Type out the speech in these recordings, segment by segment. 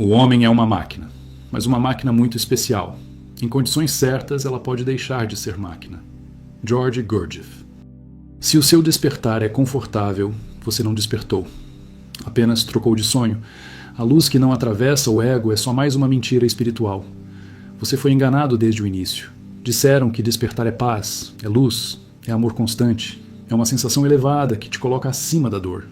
O homem é uma máquina, mas uma máquina muito especial. Em condições certas, ela pode deixar de ser máquina. George Gurdjieff. Se o seu despertar é confortável, você não despertou. Apenas trocou de sonho. A luz que não atravessa o ego é só mais uma mentira espiritual. Você foi enganado desde o início. Disseram que despertar é paz, é luz, é amor constante, é uma sensação elevada que te coloca acima da dor.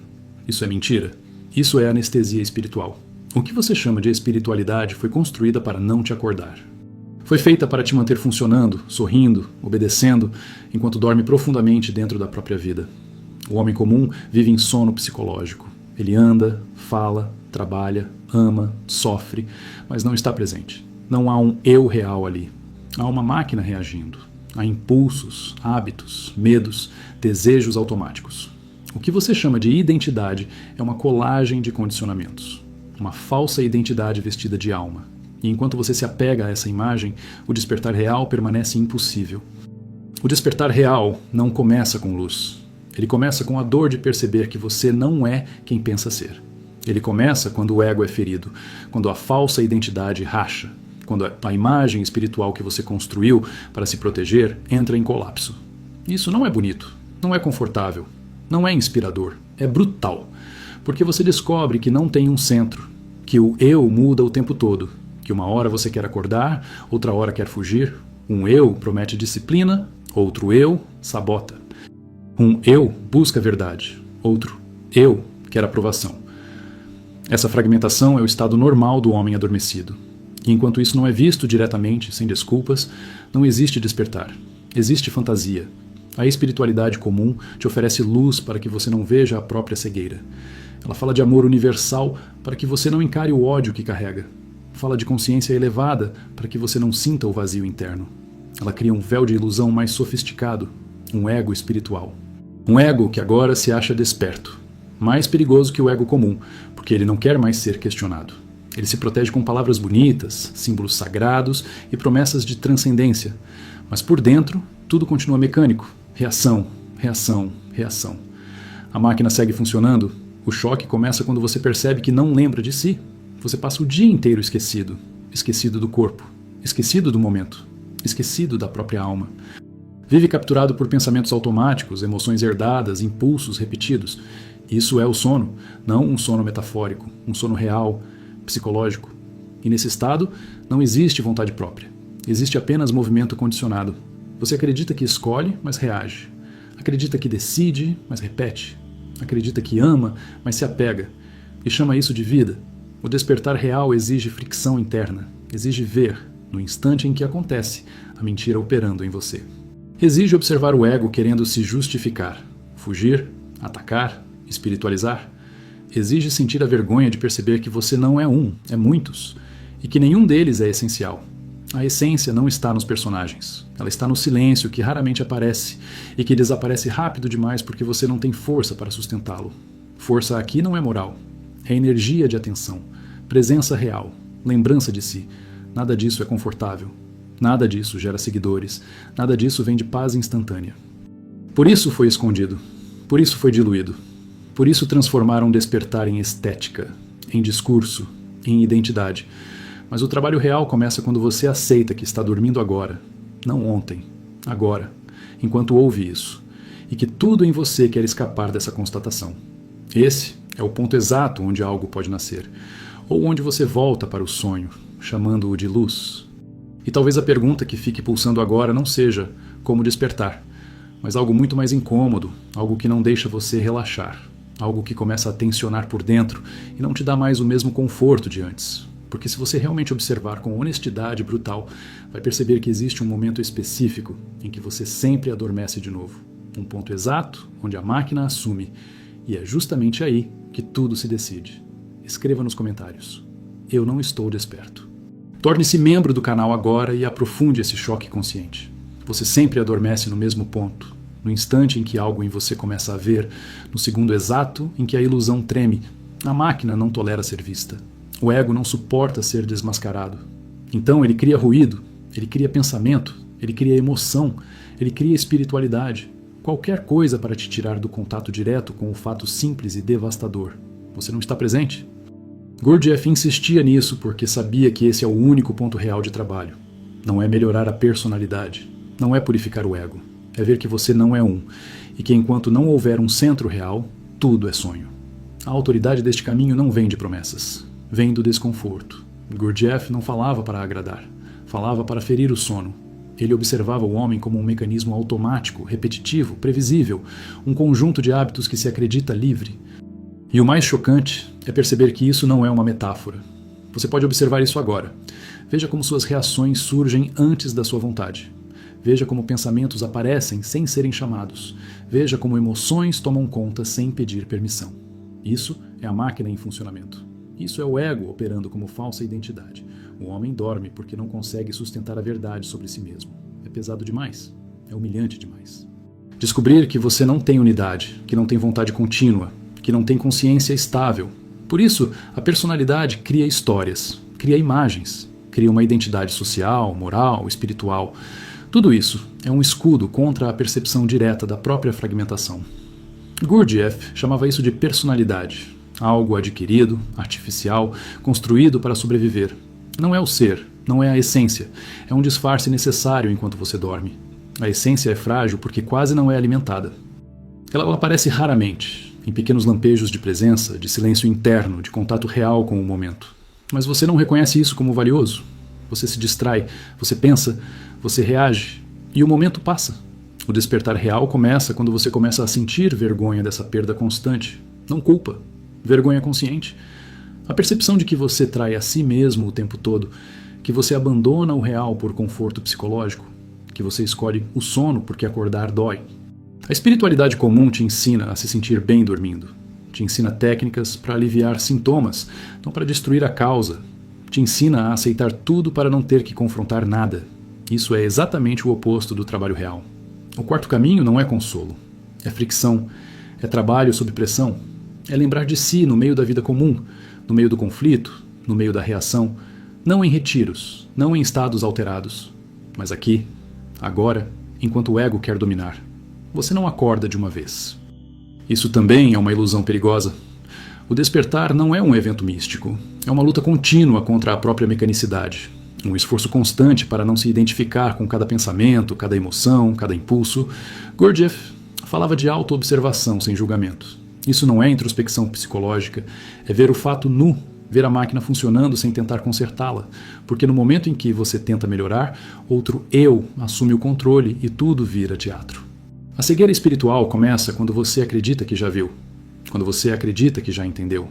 Isso é mentira. Isso é anestesia espiritual. O que você chama de espiritualidade foi construída para não te acordar. Foi feita para te manter funcionando, sorrindo, obedecendo, enquanto dorme profundamente dentro da própria vida. O homem comum vive em sono psicológico. Ele anda, fala, trabalha, ama, sofre, mas não está presente. Não há um eu real ali. Há uma máquina reagindo. Há impulsos, hábitos, medos, desejos automáticos. O que você chama de identidade é uma colagem de condicionamentos. Uma falsa identidade vestida de alma. E enquanto você se apega a essa imagem, o despertar real permanece impossível. O despertar real não começa com luz. Ele começa com a dor de perceber que você não é quem pensa ser. Ele começa quando o ego é ferido, quando a falsa identidade racha, quando a imagem espiritual que você construiu para se proteger entra em colapso. Isso não é bonito, não é confortável, não é inspirador, é brutal. Porque você descobre que não tem um centro, que o eu muda o tempo todo, que uma hora você quer acordar, outra hora quer fugir. Um eu promete disciplina, outro eu sabota. Um eu busca a verdade, outro eu quer aprovação. Essa fragmentação é o estado normal do homem adormecido. E enquanto isso não é visto diretamente, sem desculpas, não existe despertar. Existe fantasia. A espiritualidade comum te oferece luz para que você não veja a própria cegueira. Ela fala de amor universal para que você não encare o ódio que carrega. Fala de consciência elevada para que você não sinta o vazio interno. Ela cria um véu de ilusão mais sofisticado, um ego espiritual. Um ego que agora se acha desperto. Mais perigoso que o ego comum, porque ele não quer mais ser questionado. Ele se protege com palavras bonitas, símbolos sagrados e promessas de transcendência. Mas por dentro, tudo continua mecânico. Reação, reação, reação. A máquina segue funcionando. O choque começa quando você percebe que não lembra de si. Você passa o dia inteiro esquecido. Esquecido do corpo. Esquecido do momento. Esquecido da própria alma. Vive capturado por pensamentos automáticos, emoções herdadas, impulsos repetidos. Isso é o sono, não um sono metafórico, um sono real, psicológico. E nesse estado, não existe vontade própria. Existe apenas movimento condicionado. Você acredita que escolhe, mas reage. Acredita que decide, mas repete. Acredita que ama, mas se apega. E chama isso de vida. O despertar real exige fricção interna. Exige ver, no instante em que acontece, a mentira operando em você. Exige observar o ego querendo se justificar. Fugir, atacar, espiritualizar. Exige sentir a vergonha de perceber que você não é um, é muitos. E que nenhum deles é essencial. A essência não está nos personagens. Ela está no silêncio que raramente aparece e que desaparece rápido demais porque você não tem força para sustentá-lo. Força aqui não é moral. É energia de atenção, presença real, lembrança de si. Nada disso é confortável. Nada disso gera seguidores. Nada disso vem de paz instantânea. Por isso foi escondido. Por isso foi diluído. Por isso transformaram despertar em estética, em discurso, em identidade. Mas o trabalho real começa quando você aceita que está dormindo agora, não ontem, agora, enquanto ouve isso, e que tudo em você quer escapar dessa constatação. Esse é o ponto exato onde algo pode nascer, ou onde você volta para o sonho, chamando-o de luz. E talvez a pergunta que fique pulsando agora não seja como despertar, mas algo muito mais incômodo, algo que não deixa você relaxar, algo que começa a tensionar por dentro e não te dá mais o mesmo conforto de antes. Porque se você realmente observar com honestidade brutal, vai perceber que existe um momento específico em que você sempre adormece de novo. Um ponto exato onde a máquina assume. E é justamente aí que tudo se decide. Escreva nos comentários. Eu não estou desperto. Torne-se membro do canal agora e aprofunde esse choque consciente. Você sempre adormece no mesmo ponto. No instante em que algo em você começa a ver, no segundo exato em que a ilusão treme, a máquina não tolera ser vista. O ego não suporta ser desmascarado. Então ele cria ruído, ele cria pensamento, ele cria emoção, ele cria espiritualidade. Qualquer coisa para te tirar do contato direto com o fato simples e devastador. Você não está presente? Gurdjieff insistia nisso porque sabia que esse é o único ponto real de trabalho. Não é melhorar a personalidade, não é purificar o ego, é ver que você não é um, e que enquanto não houver um centro real, tudo é sonho. A autoridade deste caminho não vem de promessas, vem do desconforto. Gurdjieff não falava para agradar, falava para ferir o sono. Ele observava o homem como um mecanismo automático, repetitivo, previsível, um conjunto de hábitos que se acredita livre. E o mais chocante é perceber que isso não é uma metáfora. Você pode observar isso agora. Veja como suas reações surgem antes da sua vontade. Veja como pensamentos aparecem sem serem chamados. Veja como emoções tomam conta sem pedir permissão. Isso é a máquina em funcionamento. Isso é o ego operando como falsa identidade. O homem dorme porque não consegue sustentar a verdade sobre si mesmo. É pesado demais. É humilhante demais. Descobrir que você não tem unidade, que não tem vontade contínua, que não tem consciência estável. Por isso, a personalidade cria histórias, cria imagens, cria uma identidade social, moral, espiritual. Tudo isso é um escudo contra a percepção direta da própria fragmentação. Gurdjieff chamava isso de personalidade, algo adquirido, artificial, construído para sobreviver. Não é o ser, não é a essência, é um disfarce necessário enquanto você dorme. A essência é frágil porque quase não é alimentada. Ela aparece raramente, em pequenos lampejos de presença, de silêncio interno, de contato real com o momento. Mas você não reconhece isso como valioso. Você se distrai, você pensa, você reage, e o momento passa. O despertar real começa quando você começa a sentir vergonha dessa perda constante. Não culpa, vergonha consciente. A percepção de que você trai a si mesmo o tempo todo, que você abandona o real por conforto psicológico, que você escolhe o sono porque acordar dói. A espiritualidade comum te ensina a se sentir bem dormindo. Te ensina técnicas para aliviar sintomas, não para destruir a causa. Te ensina a aceitar tudo para não ter que confrontar nada. Isso é exatamente o oposto do trabalho real. O quarto caminho não é consolo. É fricção. É trabalho sob pressão. É lembrar de si no meio da vida comum, no meio do conflito, no meio da reação. Não em retiros, não em estados alterados. Mas aqui, agora, enquanto o ego quer dominar. Você não acorda de uma vez. Isso também é uma ilusão perigosa. O despertar não é um evento místico. É uma luta contínua contra a própria mecanicidade. Um esforço constante para não se identificar com cada pensamento, cada emoção, cada impulso. Gurdjieff falava de auto-observação sem julgamento. Isso não é introspecção psicológica, é ver o fato nu, ver a máquina funcionando sem tentar consertá-la, porque no momento em que você tenta melhorar, outro eu assume o controle e tudo vira teatro. A cegueira espiritual começa quando você acredita que já viu, quando você acredita que já entendeu,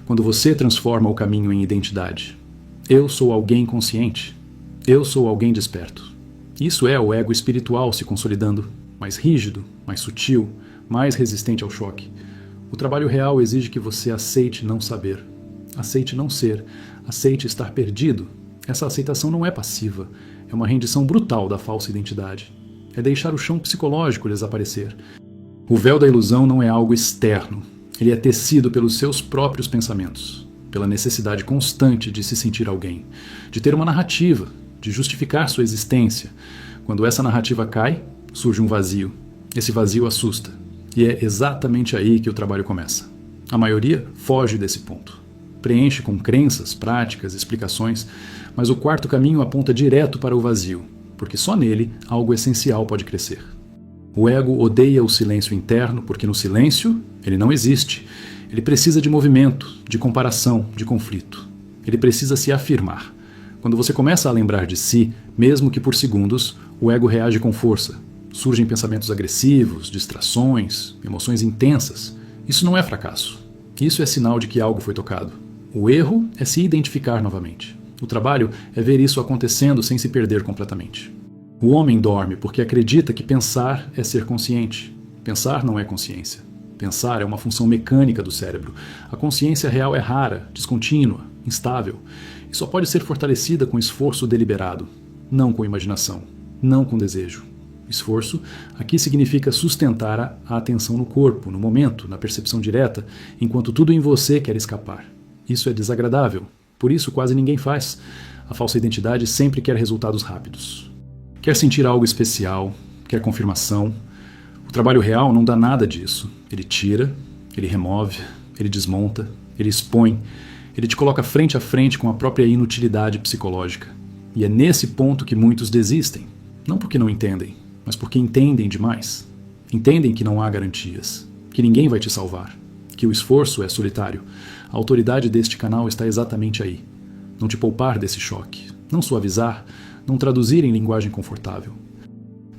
quando você transforma o caminho em identidade. Eu sou alguém consciente, eu sou alguém desperto. Isso é o ego espiritual se consolidando, mais rígido, mais sutil, mais resistente ao choque. O trabalho real exige que você aceite não saber, aceite não ser, aceite estar perdido. Essa aceitação não é passiva, é uma rendição brutal da falsa identidade. É deixar o chão psicológico desaparecer. O véu da ilusão não é algo externo. Ele é tecido pelos seus próprios pensamentos, pela necessidade constante de se sentir alguém, de ter uma narrativa, de justificar sua existência. Quando essa narrativa cai, surge um vazio. Esse vazio assusta. E é exatamente aí que o trabalho começa. A maioria foge desse ponto. Preenche com crenças, práticas, explicações, mas o quarto caminho aponta direto para o vazio, porque só nele algo essencial pode crescer. O ego odeia o silêncio interno porque no silêncio ele não existe. Ele precisa de movimento, de comparação, de conflito. Ele precisa se afirmar. Quando você começa a lembrar de si, mesmo que por segundos, o ego reage com força. Surgem pensamentos agressivos, distrações, emoções intensas. Isso não é fracasso. Isso é sinal de que algo foi tocado. O erro é se identificar novamente. O trabalho é ver isso acontecendo sem se perder completamente. O homem dorme porque acredita que pensar é ser consciente. Pensar não é consciência. Pensar é uma função mecânica do cérebro. A consciência real é rara, descontínua, instável, e só pode ser fortalecida com esforço deliberado, não com imaginação, não com desejo. Esforço aqui significa sustentar a atenção no corpo, no momento, na percepção direta, enquanto tudo em você quer escapar. Isso é desagradável, por isso quase ninguém faz. A falsa identidade sempre quer resultados rápidos. Quer sentir algo especial, quer confirmação. O trabalho real não dá nada disso. Ele tira, ele remove, ele desmonta, ele expõe, Ele te coloca frente a frente com a própria inutilidade psicológica. E é nesse ponto que muitos desistem. Não porque não entendem, mas porque entendem demais. Entendem que não há garantias, que ninguém vai te salvar, que o esforço é solitário. A autoridade deste canal está exatamente aí. Não te poupar desse choque, não suavizar, não traduzir em linguagem confortável.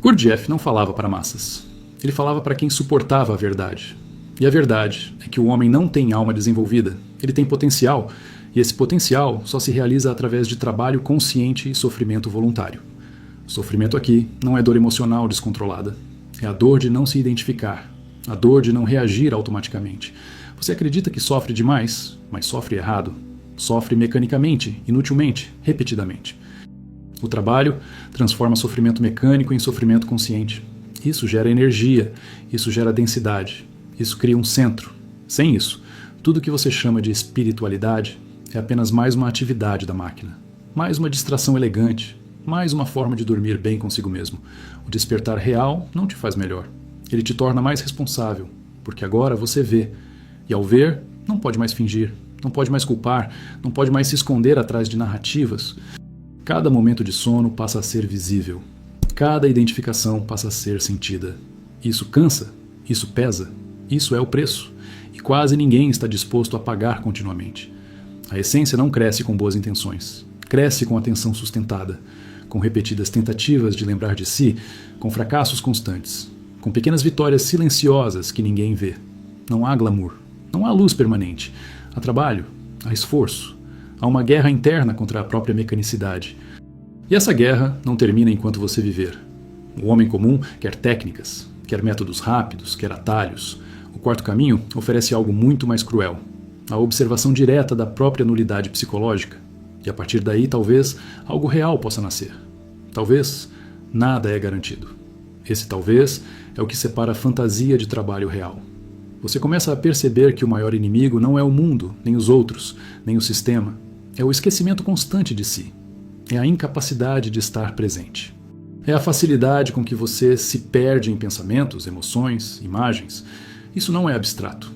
Gurdjieff não falava para massas. Ele falava para quem suportava a verdade. E a verdade é que o homem não tem alma desenvolvida. Ele tem potencial, e esse potencial só se realiza através de trabalho consciente e sofrimento voluntário. Sofrimento aqui não é dor emocional descontrolada. É a dor de não se identificar, a dor de não reagir automaticamente. Você acredita que sofre demais, mas sofre errado. Sofre mecanicamente, inutilmente, repetidamente. O trabalho transforma sofrimento mecânico em sofrimento consciente. Isso gera energia, isso gera densidade, isso cria um centro. Sem isso, tudo que você chama de espiritualidade é apenas mais uma atividade da máquina, mais uma distração elegante, mais uma forma de dormir bem consigo mesmo. O despertar real não te faz melhor. Ele te torna mais responsável, porque agora você vê. E ao ver, não pode mais fingir, não pode mais culpar, não pode mais se esconder atrás de narrativas. Cada momento de sono passa a ser visível. Cada identificação passa a ser sentida. Isso cansa, isso pesa, isso é o preço. E quase ninguém está disposto a pagar continuamente. A essência não cresce com boas intenções. Cresce com atenção sustentada, com repetidas tentativas de lembrar de si, com fracassos constantes, com pequenas vitórias silenciosas que ninguém vê. Não há glamour, não há luz permanente. Há trabalho, há esforço, há uma guerra interna contra a própria mecanicidade. E essa guerra não termina enquanto você viver. O homem comum quer técnicas, quer métodos rápidos, quer atalhos. O quarto caminho oferece algo muito mais cruel, a observação direta da própria nulidade psicológica. E a partir daí, talvez, algo real possa nascer. Talvez, nada é garantido. Esse talvez é o que separa a fantasia de trabalho real. Você começa a perceber que o maior inimigo não é o mundo, nem os outros, nem o sistema. É o esquecimento constante de si. É a incapacidade de estar presente. É a facilidade com que você se perde em pensamentos, emoções, imagens. Isso não é abstrato.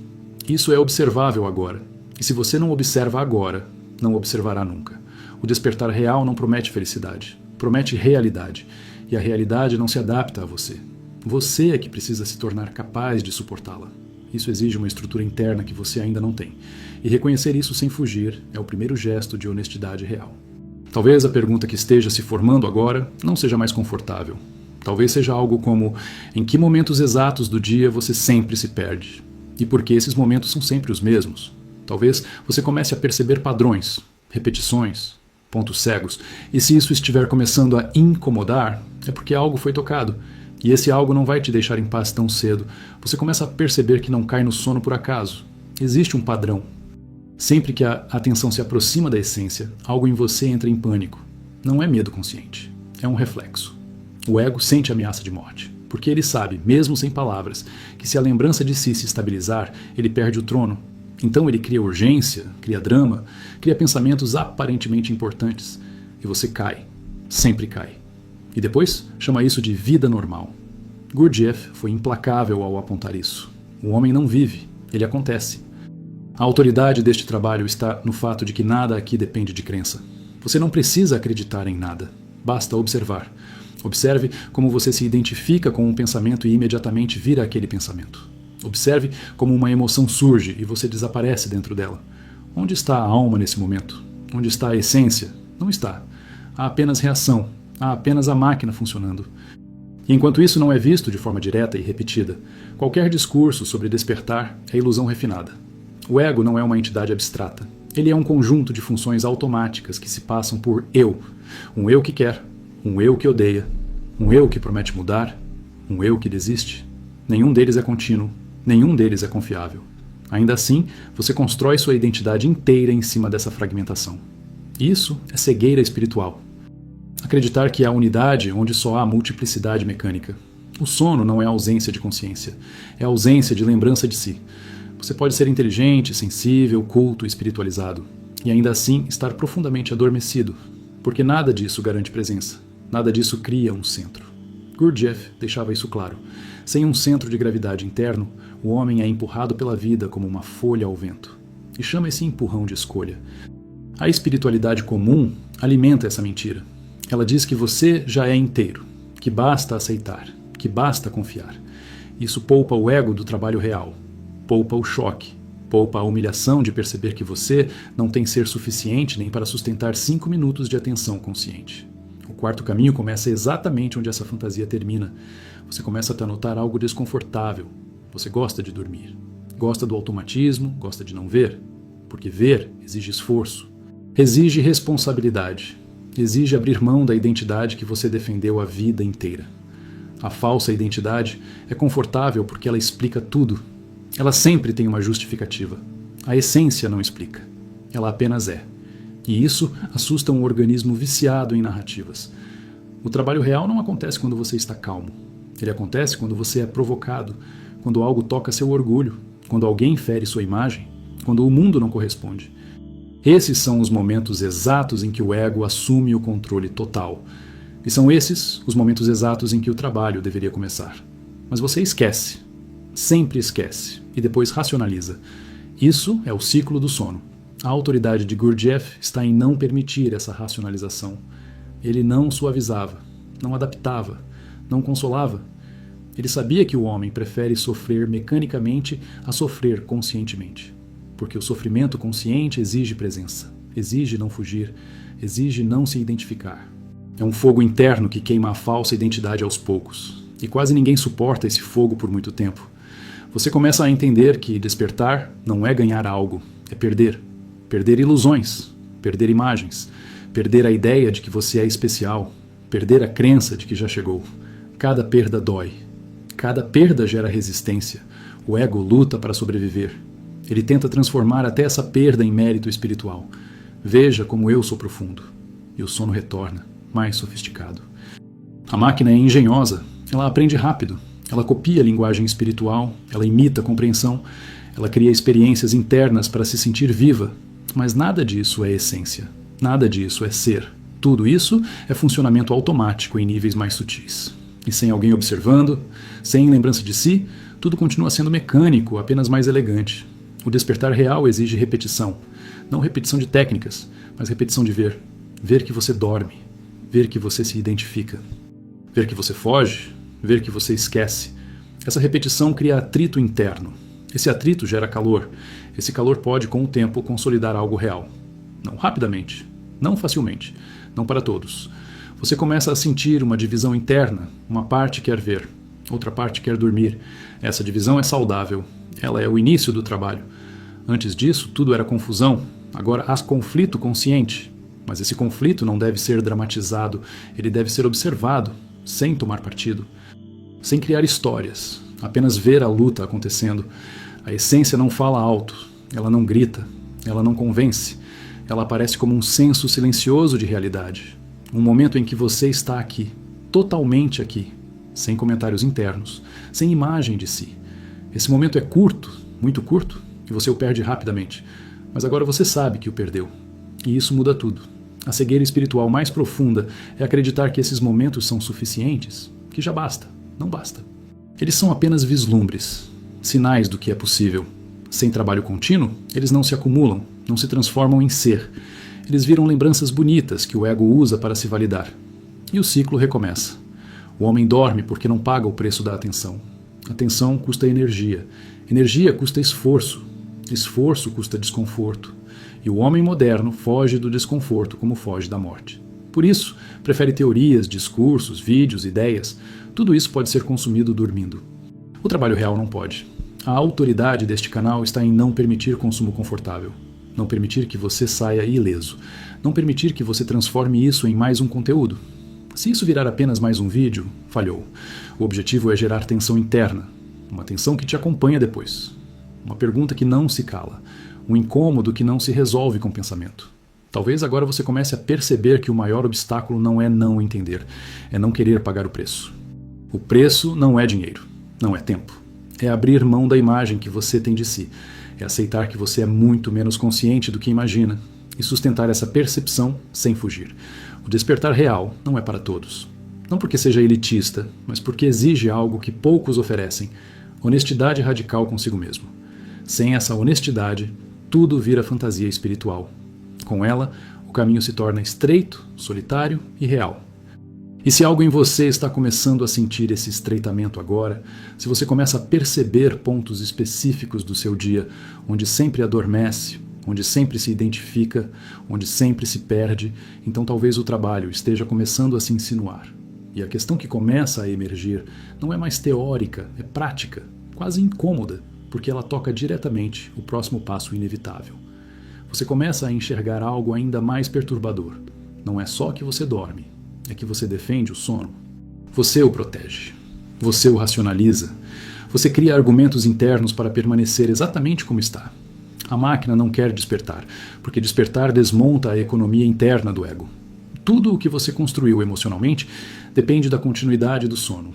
Isso é observável agora. E se você não observa agora, não observará nunca. O despertar real não promete felicidade, promete realidade. E a realidade não se adapta a você. Você é que precisa se tornar capaz de suportá-la. Isso exige uma estrutura interna que você ainda não tem. E reconhecer isso sem fugir é o primeiro gesto de honestidade real. Talvez a pergunta que esteja se formando agora não seja mais confortável. Talvez seja algo como: em que momentos exatos do dia você sempre se perde? E por que esses momentos são sempre os mesmos? Talvez você comece a perceber padrões, repetições, pontos cegos. E se isso estiver começando a incomodar, é porque algo foi tocado. E esse algo não vai te deixar em paz tão cedo. Você começa a perceber que não cai no sono por acaso. Existe um padrão. Sempre que a atenção se aproxima da essência, algo em você entra em pânico. Não é medo consciente. É um reflexo. O ego sente a ameaça de morte, porque ele sabe, mesmo sem palavras, que se a lembrança de si se estabilizar, ele perde o trono. Então ele cria urgência, cria drama, cria pensamentos aparentemente importantes. E você cai. Sempre cai. E depois chama isso de vida normal. Gurdjieff foi implacável ao apontar isso. O homem não vive, ele acontece. A autoridade deste trabalho está no fato de que nada aqui depende de crença. Você não precisa acreditar em nada, basta observar. Observe como você se identifica com um pensamento e imediatamente vira aquele pensamento. Observe como uma emoção surge e você desaparece dentro dela. Onde está a alma nesse momento? Onde está a essência? Não está. Há apenas reação. Há apenas a máquina funcionando. E enquanto isso não é visto de forma direta e repetida, qualquer discurso sobre despertar é ilusão refinada. O ego não é uma entidade abstrata. Ele é um conjunto de funções automáticas que se passam por eu. Um eu que quer, um eu que odeia, um eu que promete mudar, um eu que desiste. Nenhum deles é contínuo, nenhum deles é confiável. Ainda assim, você constrói sua identidade inteira em cima dessa fragmentação. Isso é cegueira espiritual. Acreditar que há unidade onde só há multiplicidade mecânica. O sono não é ausência de consciência, é ausência de lembrança de si. Você pode ser inteligente, sensível, culto, espiritualizado, e ainda assim estar profundamente adormecido, porque nada disso garante presença, nada disso cria um centro. Gurdjieff deixava isso claro. Sem um centro de gravidade interno, o homem é empurrado pela vida como uma folha ao vento. e chama esse empurrão de escolha. A espiritualidade comum alimenta essa mentira. Ela diz que você já é inteiro, que basta aceitar, que basta confiar. Isso poupa o ego do trabalho real, poupa o choque, poupa a humilhação de perceber que você não tem ser suficiente nem para sustentar 5 minutos de atenção consciente. O quarto caminho começa exatamente onde essa fantasia termina. Você começa a notar algo desconfortável. Você gosta de dormir. Gosta do automatismo, gosta de não ver. Porque ver exige esforço. Exige responsabilidade. Exige abrir mão da identidade que você defendeu a vida inteira. A falsa identidade é confortável porque ela explica tudo. Ela sempre tem uma justificativa. A essência não explica. Ela apenas é. E isso assusta um organismo viciado em narrativas. O trabalho real não acontece quando você está calmo. Ele acontece quando você é provocado, quando algo toca seu orgulho, quando alguém fere sua imagem, quando o mundo não corresponde. Esses são os momentos exatos em que o ego assume o controle total. E são esses os momentos exatos em que o trabalho deveria começar. Mas você esquece. Sempre esquece. E depois racionaliza. Isso é o ciclo do sono. A autoridade de Gurdjieff está em não permitir essa racionalização. Ele não suavizava, não adaptava, não consolava. Ele sabia que o homem prefere sofrer mecanicamente a sofrer conscientemente. Porque o sofrimento consciente exige presença, exige não fugir, exige não se identificar. É um fogo interno que queima a falsa identidade aos poucos. E quase ninguém suporta esse fogo por muito tempo. Você começa a entender que despertar não é ganhar algo, é perder. Perder ilusões, perder imagens, perder a ideia de que você é especial, perder a crença de que já chegou. Cada perda dói. Cada perda gera resistência. O ego luta para sobreviver. Ele tenta transformar até essa perda em mérito espiritual. Veja como eu sou profundo. E o sono retorna, mais sofisticado. A máquina é engenhosa, ela aprende rápido. Ela copia a linguagem espiritual, ela imita a compreensão, ela cria experiências internas para se sentir viva. Mas nada disso é essência. Nada disso é ser. Tudo isso é funcionamento automático em níveis mais sutis. E sem alguém observando, sem lembrança de si, tudo continua sendo mecânico, apenas mais elegante. O despertar real exige repetição. Não repetição de técnicas, mas repetição de ver. Ver que você dorme. Ver que você se identifica. Ver que você foge. Ver que você esquece. Essa repetição cria atrito interno. Esse atrito gera calor. Esse calor pode, com o tempo, consolidar algo real. Não rapidamente. Não facilmente. Não para todos. Você começa a sentir uma divisão interna. Uma parte quer ver. Outra parte quer dormir. Essa divisão é saudável. Ela é o início do trabalho. Antes disso, tudo era confusão. Agora há conflito consciente. Mas esse conflito não deve ser dramatizado. Ele deve ser observado, sem tomar partido. Sem criar histórias. Apenas ver a luta acontecendo. A essência não fala alto. Ela não grita. Ela não convence. Ela aparece como um senso silencioso de realidade. Um momento em que você está aqui. Totalmente aqui. Sem comentários internos. Sem imagem de si. Esse momento é curto, muito curto, e você o perde rapidamente. Mas agora você sabe que o perdeu. E isso muda tudo. A cegueira espiritual mais profunda é acreditar que esses momentos são suficientes, que já basta, não basta. Eles são apenas vislumbres, sinais do que é possível. Sem trabalho contínuo, eles não se acumulam, não se transformam em ser. Eles viram lembranças bonitas que o ego usa para se validar. E o ciclo recomeça. O homem dorme porque não paga o preço da atenção. Atenção custa energia. Energia custa esforço. Esforço custa desconforto. E o homem moderno foge do desconforto como foge da morte. Por isso, prefere teorias, discursos, vídeos, ideias. Tudo isso pode ser consumido dormindo. O trabalho real não pode. A autoridade deste canal está em não permitir consumo confortável. Não permitir que você saia ileso. Não permitir que você transforme isso em mais um conteúdo. Se isso virar apenas mais um vídeo, falhou. O objetivo é gerar tensão interna. Uma tensão que te acompanha depois. Uma pergunta que não se cala. Um incômodo que não se resolve com pensamento. Talvez agora você comece a perceber que o maior obstáculo não é não entender. É não querer pagar o preço. O preço não é dinheiro. Não é tempo. É abrir mão da imagem que você tem de si. É aceitar que você é muito menos consciente do que imagina. E sustentar essa percepção sem fugir. O despertar real não é para todos. Não porque seja elitista, mas porque exige algo que poucos oferecem. Honestidade radical consigo mesmo. Sem essa honestidade, tudo vira fantasia espiritual. Com ela, o caminho se torna estreito, solitário e real. E se algo em você está começando a sentir esse estreitamento agora, se você começa a perceber pontos específicos do seu dia, onde sempre adormece, onde sempre se identifica, onde sempre se perde, então talvez o trabalho esteja começando a se insinuar. E a questão que começa a emergir não é mais teórica, é prática, quase incômoda, porque ela toca diretamente o próximo passo inevitável. Você começa a enxergar algo ainda mais perturbador. Não é só que você dorme, é que você defende o sono. Você o protege. Você o racionaliza. Você cria argumentos internos para permanecer exatamente como está. A máquina não quer despertar, porque despertar desmonta a economia interna do ego. Tudo o que você construiu emocionalmente depende da continuidade do sono.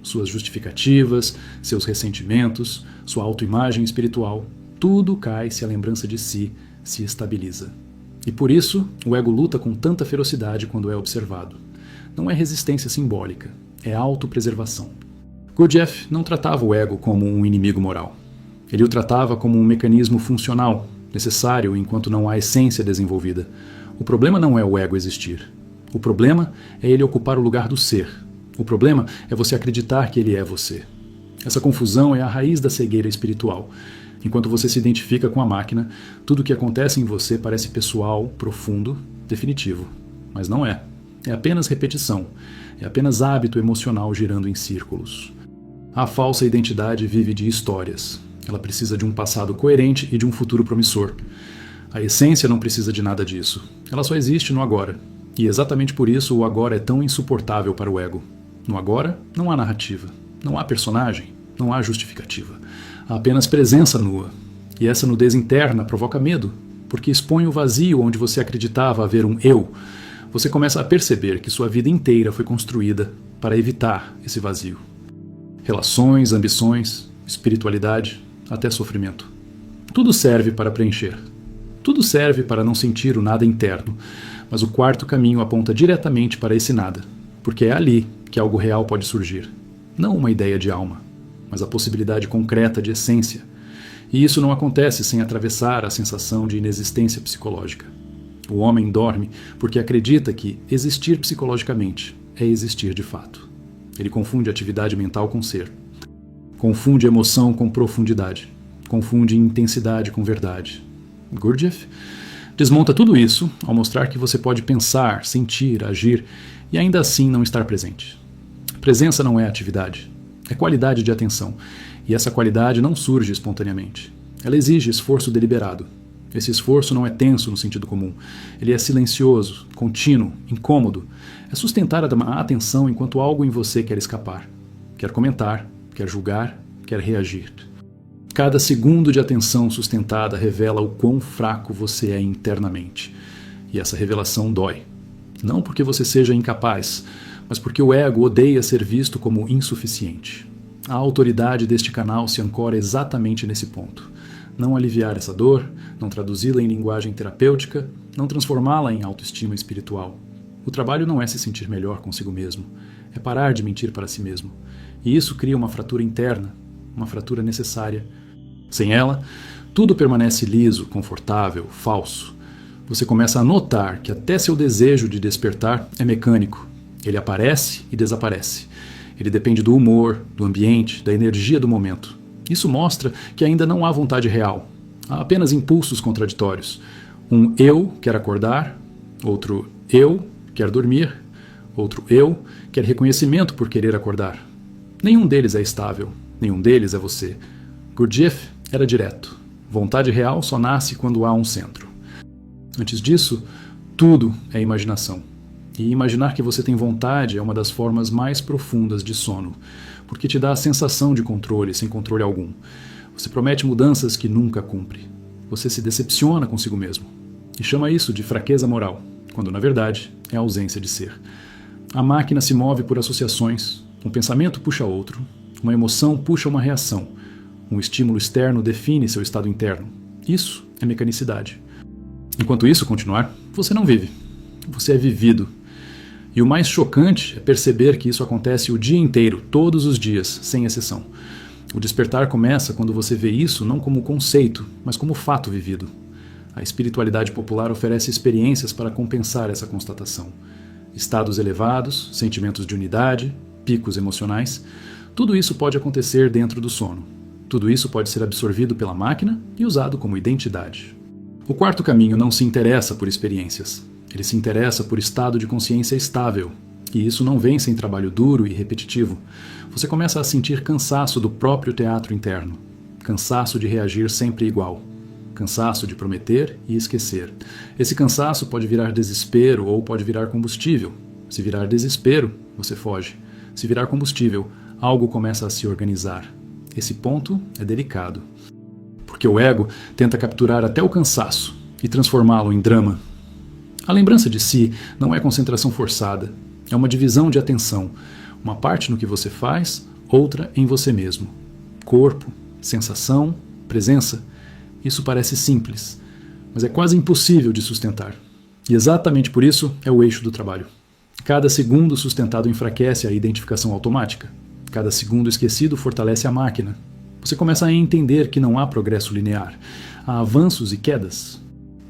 Suas justificativas, seus ressentimentos, sua autoimagem espiritual, tudo cai se a lembrança de si se estabiliza. E por isso, o ego luta com tanta ferocidade quando é observado. Não é resistência simbólica, é autopreservação. Gurdjieff não tratava o ego como um inimigo moral. Ele o tratava como um mecanismo funcional, necessário enquanto não há essência desenvolvida. O problema não é o ego existir. O problema é ele ocupar o lugar do ser. O problema é você acreditar que ele é você. Essa confusão é a raiz da cegueira espiritual. Enquanto você se identifica com a máquina, tudo o que acontece em você parece pessoal, profundo, definitivo. Mas não é. É apenas repetição. É apenas hábito emocional girando em círculos. A falsa identidade vive de histórias. Ela precisa de um passado coerente e de um futuro promissor. A essência não precisa de nada disso. Ela só existe no agora. E exatamente por isso o agora é tão insuportável para o ego. No agora, não há narrativa. Não há personagem. Não há justificativa. Há apenas presença nua. E essa nudez interna provoca medo, porque expõe o vazio onde você acreditava haver um eu. Você começa a perceber que sua vida inteira foi construída para evitar esse vazio. Relações, ambições, espiritualidade, até sofrimento. Tudo serve para preencher. Tudo serve para não sentir o nada interno, mas o quarto caminho aponta diretamente para esse nada, porque é ali que algo real pode surgir. Não uma ideia de alma, mas a possibilidade concreta de essência. E isso não acontece sem atravessar a sensação de inexistência psicológica. O homem dorme porque acredita que existir psicologicamente é existir de fato. Ele confunde atividade mental com ser. Confunde emoção com profundidade. Confunde intensidade com verdade. Gurdjieff desmonta tudo isso ao mostrar que você pode pensar, sentir, agir e ainda assim não estar presente. Presença não é atividade, é qualidade de atenção, e essa qualidade não surge espontaneamente. Ela exige esforço deliberado. Esse esforço não é tenso no sentido comum. Ele é silencioso, contínuo, incômodo. É sustentar a atenção enquanto algo em você quer escapar. Quer comentar, quer julgar, quer reagir. Cada segundo de atenção sustentada revela o quão fraco você é internamente. E essa revelação dói. Não porque você seja incapaz, mas porque o ego odeia ser visto como insuficiente. A autoridade deste canal se ancora exatamente nesse ponto. Não aliviar essa dor, não traduzi-la em linguagem terapêutica, não transformá-la em autoestima espiritual. O trabalho não é se sentir melhor consigo mesmo, é parar de mentir para si mesmo. E isso cria uma fratura interna, uma fratura necessária. Sem ela, tudo permanece liso, confortável, falso. Você começa a notar que até seu desejo de despertar é mecânico. Ele aparece e desaparece. Ele depende do humor, do ambiente, da energia do momento. Isso mostra que ainda não há vontade real. Há apenas impulsos contraditórios. Um eu quer acordar, outro eu quer dormir, outro eu quer reconhecimento por querer acordar. Nenhum deles é estável, nenhum deles é você. Gurdjieff era direto. Vontade real só nasce quando há um centro. Antes disso, tudo é imaginação. E imaginar que você tem vontade é uma das formas mais profundas de sono, porque te dá a sensação de controle sem controle algum. Você promete mudanças que nunca cumpre. Você se decepciona consigo mesmo. E chama isso de fraqueza moral, quando na verdade é ausência de ser. A máquina se move por associações. Um pensamento puxa outro. Uma emoção puxa uma reação. Um estímulo externo define seu estado interno. Isso é mecanicidade. Enquanto isso continuar, você não vive. Você é vivido. E o mais chocante é perceber que isso acontece o dia inteiro, todos os dias, sem exceção. O despertar começa quando você vê isso não como conceito, mas como fato vivido. A espiritualidade popular oferece experiências para compensar essa constatação. Estados elevados, sentimentos de unidade, picos emocionais, tudo isso pode acontecer dentro do sono. Tudo isso pode ser absorvido pela máquina e usado como identidade. O quarto caminho não se interessa por experiências. Ele se interessa por estado de consciência estável. E isso não vem sem trabalho duro e repetitivo. Você começa a sentir cansaço do próprio teatro interno. Cansaço de reagir sempre igual. Cansaço de prometer e esquecer. Esse cansaço pode virar desespero ou pode virar combustível. Se virar desespero, você foge. Se virar combustível, algo começa a se organizar. Esse ponto é delicado. Porque o ego tenta capturar até o cansaço e transformá-lo em drama. A lembrança de si não é concentração forçada. É uma divisão de atenção. Uma parte no que você faz, outra em você mesmo. Corpo, sensação, presença. Isso parece simples, mas é quase impossível de sustentar. E exatamente por isso é o eixo do trabalho. Cada segundo sustentado enfraquece a identificação automática. Cada segundo esquecido fortalece a máquina. Você começa a entender que não há progresso linear. Há avanços e quedas.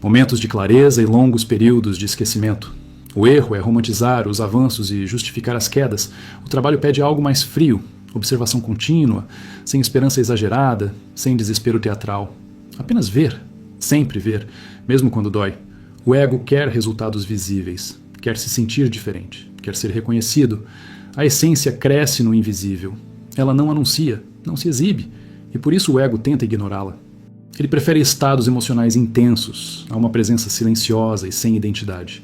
Momentos de clareza e longos períodos de esquecimento. O erro é romantizar os avanços e justificar as quedas. O trabalho pede algo mais frio, observação contínua, sem esperança exagerada, sem desespero teatral. Apenas ver, sempre ver, mesmo quando dói. O ego quer resultados visíveis, quer se sentir diferente, quer ser reconhecido. A essência cresce no invisível. Ela não anuncia, não se exibe, e por isso o ego tenta ignorá-la. Ele prefere estados emocionais intensos, a uma presença silenciosa e sem identidade.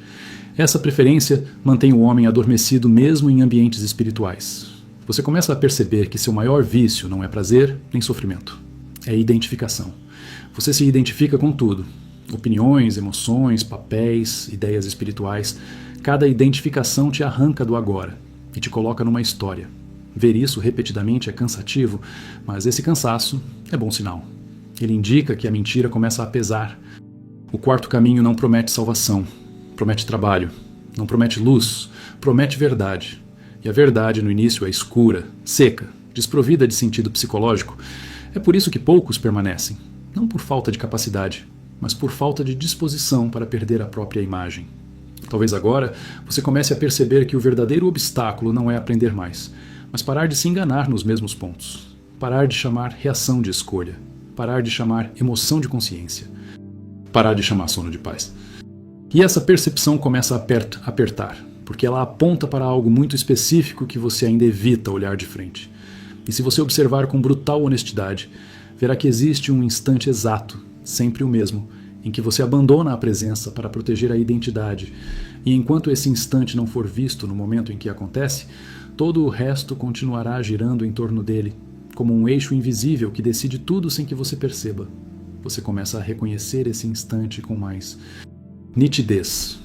Essa preferência mantém o homem adormecido mesmo em ambientes espirituais. Você começa a perceber que seu maior vício não é prazer nem sofrimento. É identificação. Você se identifica com tudo. Opiniões, emoções, papéis, ideias espirituais. Cada identificação te arranca do agora e te coloca numa história. Ver isso repetidamente é cansativo, mas esse cansaço é bom sinal. Ele indica que a mentira começa a pesar. O quarto caminho não promete salvação, promete trabalho, não promete luz, promete verdade. E a verdade no início é escura, seca, desprovida de sentido psicológico. É por isso que poucos permanecem, não por falta de capacidade, mas por falta de disposição para perder a própria imagem. Talvez agora você comece a perceber que o verdadeiro obstáculo não é aprender mais, mas parar de se enganar nos mesmos pontos, parar de chamar reação de escolha, parar de chamar emoção de consciência, parar de chamar sono de paz. E essa percepção começa a apertar, porque ela aponta para algo muito específico que você ainda evita olhar de frente. E se você observar com brutal honestidade, verá que existe um instante exato, sempre o mesmo, em que você abandona a presença para proteger a identidade, e enquanto esse instante não for visto no momento em que acontece, todo o resto continuará girando em torno dele, como um eixo invisível que decide tudo sem que você perceba. Você começa a reconhecer esse instante com mais nitidez.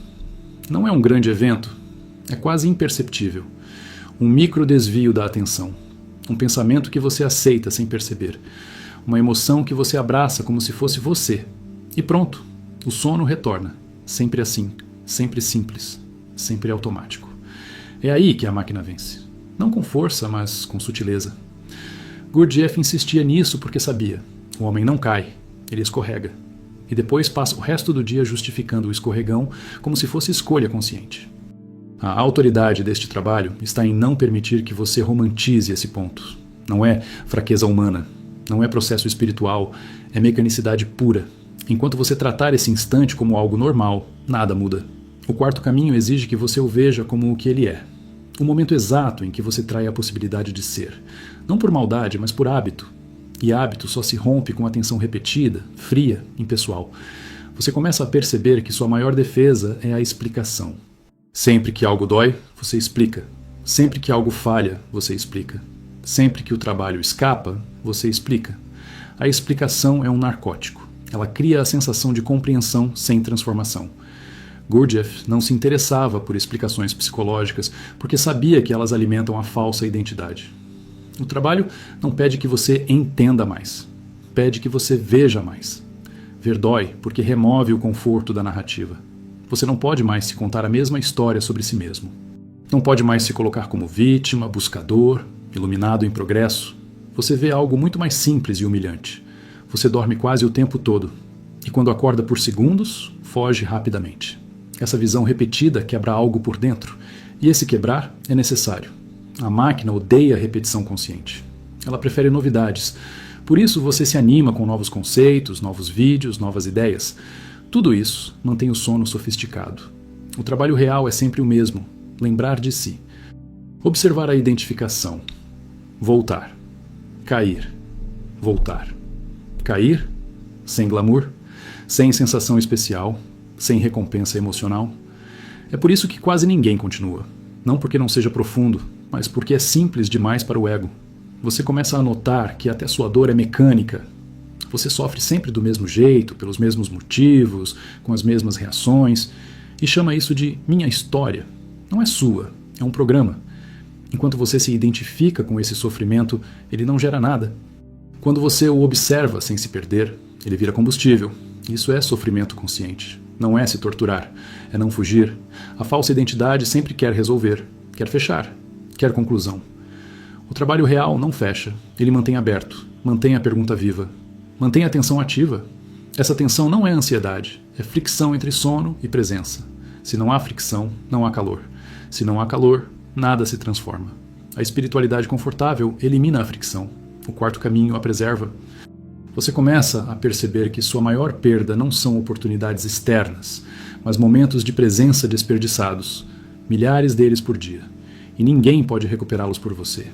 Não é um grande evento, é quase imperceptível. Um micro desvio da atenção. Um pensamento que você aceita sem perceber. Uma emoção que você abraça como se fosse você. E pronto, o sono retorna. Sempre assim, sempre simples, sempre automático. É aí que a máquina vence. Não com força, mas com sutileza. Gurdjieff insistia nisso porque sabia. O homem não cai, ele escorrega. E depois passa o resto do dia justificando o escorregão como se fosse escolha consciente. A autoridade deste trabalho está em não permitir que você romantize esse ponto. Não é fraqueza humana, não é processo espiritual, é mecanicidade pura. Enquanto você tratar esse instante como algo normal, nada muda. O quarto caminho exige que você o veja como o que ele é. O momento exato em que você trai a possibilidade de ser. Não por maldade, mas por hábito. E hábito só se rompe com atenção repetida, fria, impessoal. Você começa a perceber que sua maior defesa é a explicação. Sempre que algo dói, você explica. Sempre que algo falha, você explica. Sempre que o trabalho escapa, você explica. A explicação é um narcótico. Ela cria a sensação de compreensão sem transformação. Gurdjieff não se interessava por explicações psicológicas porque sabia que elas alimentam a falsa identidade. O trabalho não pede que você entenda mais. Pede que você veja mais. Ver dói porque remove o conforto da narrativa. Você não pode mais se contar a mesma história sobre si mesmo. Não pode mais se colocar como vítima, buscador, iluminado em progresso. Você vê algo muito mais simples e humilhante. Você dorme quase o tempo todo. E quando acorda por segundos, foge rapidamente. Essa visão repetida quebra algo por dentro. E esse quebrar é necessário. A máquina odeia a repetição consciente. Ela prefere novidades. Por isso você se anima com novos conceitos, novos vídeos, novas ideias. Tudo isso mantém o sono sofisticado. O trabalho real é sempre o mesmo: lembrar de si. Observar a identificação. Voltar. Cair. Voltar. Cair, sem glamour, sem sensação especial, sem recompensa emocional. É por isso que quase ninguém continua. Não porque não seja profundo, mas porque é simples demais para o ego. Você começa a notar que até sua dor é mecânica. Você sofre sempre do mesmo jeito, pelos mesmos motivos, com as mesmas reações, e chama isso de minha história. Não é sua, é um programa. Enquanto você se identifica com esse sofrimento, ele não gera nada. Quando você o observa sem se perder, ele vira combustível. Isso é sofrimento consciente. Não é se torturar, é não fugir. A falsa identidade sempre quer resolver, quer fechar, quer conclusão. O trabalho real não fecha, ele mantém aberto, mantém a pergunta viva, mantém a atenção ativa. Essa tensão não é ansiedade, é fricção entre sono e presença. Se não há fricção, não há calor. Se não há calor, nada se transforma. A espiritualidade confortável elimina a fricção. O quarto caminho a preserva. Você começa a perceber que sua maior perda não são oportunidades externas, mas momentos de presença desperdiçados, milhares deles por dia, e ninguém pode recuperá-los por você.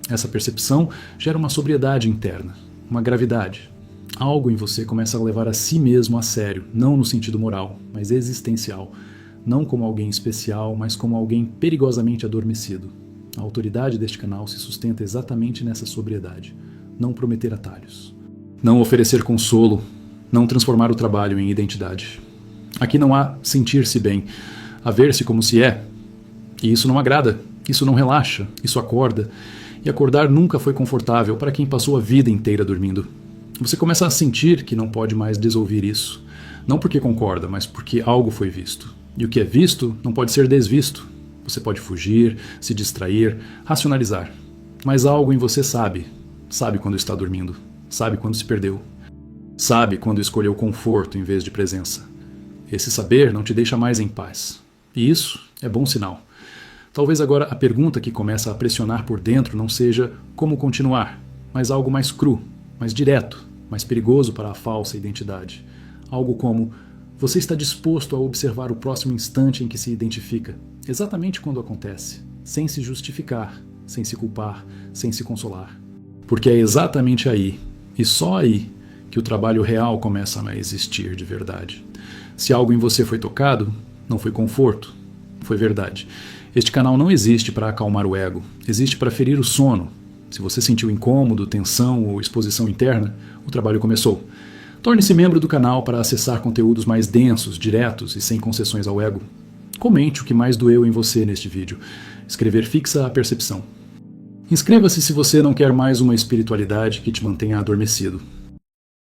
Essa percepção gera uma sobriedade interna, uma gravidade. Algo em você começa a levar a si mesmo a sério, não no sentido moral, mas existencial, não como alguém especial, mas como alguém perigosamente adormecido. A autoridade deste canal se sustenta exatamente nessa sobriedade. Não prometer atalhos. Não oferecer consolo. Não transformar o trabalho em identidade. Aqui não há sentir-se bem, há ver-se como se é. E isso não agrada, isso não relaxa, isso acorda. E acordar nunca foi confortável para quem passou a vida inteira dormindo. Você começa a sentir que não pode mais desouvir isso. Não porque concorda, mas porque algo foi visto. E o que é visto não pode ser desvisto. Você pode fugir, se distrair, racionalizar. Mas algo em você sabe. Sabe quando está dormindo. Sabe quando se perdeu. Sabe quando escolheu conforto em vez de presença. Esse saber não te deixa mais em paz. E isso é bom sinal. Talvez agora a pergunta que começa a pressionar por dentro não seja como continuar, mas algo mais cru, mais direto, mais perigoso para a falsa identidade. Algo como: você está disposto a observar o próximo instante em que se identifica, exatamente quando acontece, sem se justificar, sem se culpar, sem se consolar. Porque é exatamente aí, e só aí, que o trabalho real começa a existir de verdade. Se algo em você foi tocado, não foi conforto, foi verdade. Este canal não existe para acalmar o ego, existe para ferir o sono. Se você sentiu incômodo, tensão ou exposição interna, o trabalho começou. Torne-se membro do canal para acessar conteúdos mais densos, diretos e sem concessões ao ego. Comente o que mais doeu em você neste vídeo. Escrever fixa a percepção. Inscreva-se se você não quer mais uma espiritualidade que te mantenha adormecido.